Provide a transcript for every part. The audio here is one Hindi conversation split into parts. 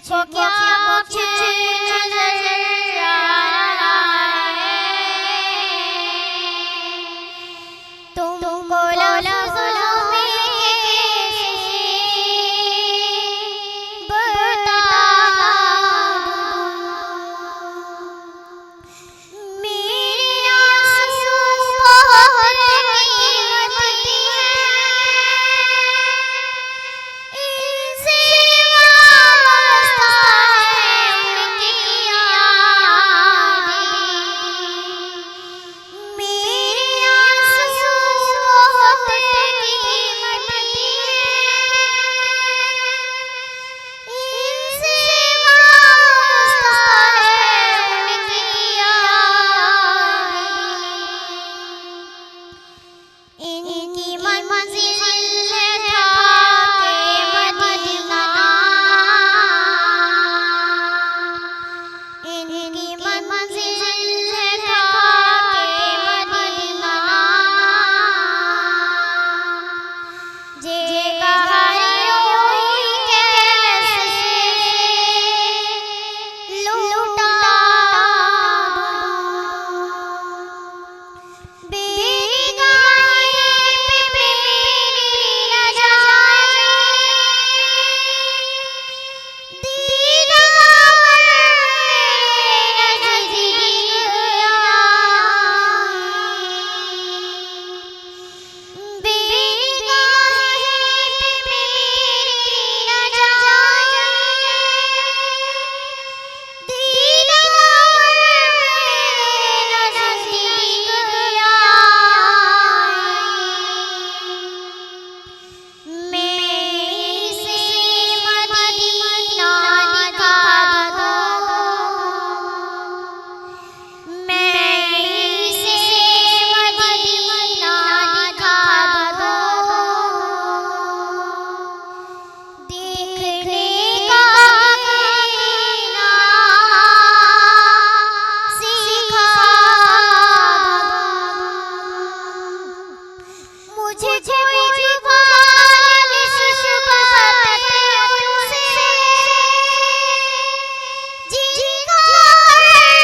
मुझको क्या कुछ नजर आ रहा है, तुमको लफ्ज़ों में कैसे बता दूं। मेरे आंसू बहुत कीमती हैं, इनसे वाबस्ता है उनकी यादें। मेरे आंसू बहुत कीमती हैं, इनसे वाबस्ता है उनकी यादें। इनकी मंजिल है खाके मदीना, इनकी मंजिल है खाके मदीना। जे कहानी कैसे लूटा दूं। बेगाही पे मेरी रज़ाई, दीदार मेरे नज़दीक आई। बेगाही पे मेरी रज़ाई, दीदार मेरे नज़दीक आई। मैं इसे मदीना दिखा दूं, मैं इसे मदीना दिखा दूं। देखने का मदीना सिखा दूं। मुझे कोई ख्याल इस बात पे उनसे, जिनका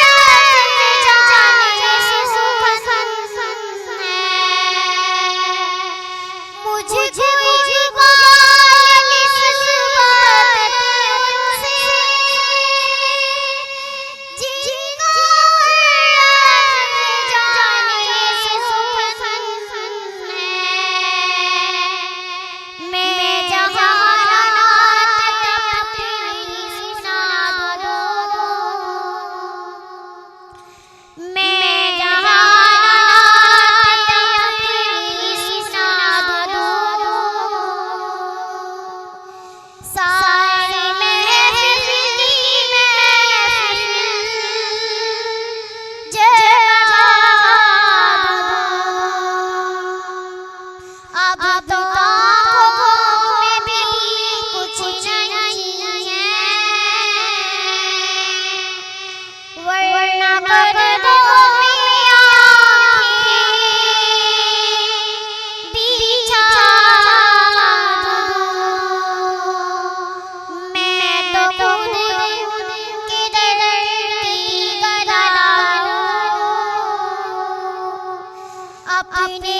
लफ्ज़ जाने सुपसंद है। मुझे कोई ख्याल इस बात पे उनसे, जिनका लफ्ज़ जाने सुपसंद है। मैं जहाँ नात अपनी सुना दूं, मैं जहाँ नात अपनी सुना दूं। सारी महफ़िल की महफ़िल जगा दूं। अब तो आँखों में भी कुछ नहीं है, वरना पर्दों में आँखें बिछा दूं। मैं तो खुद उनके दर की गदा हूँ, अपने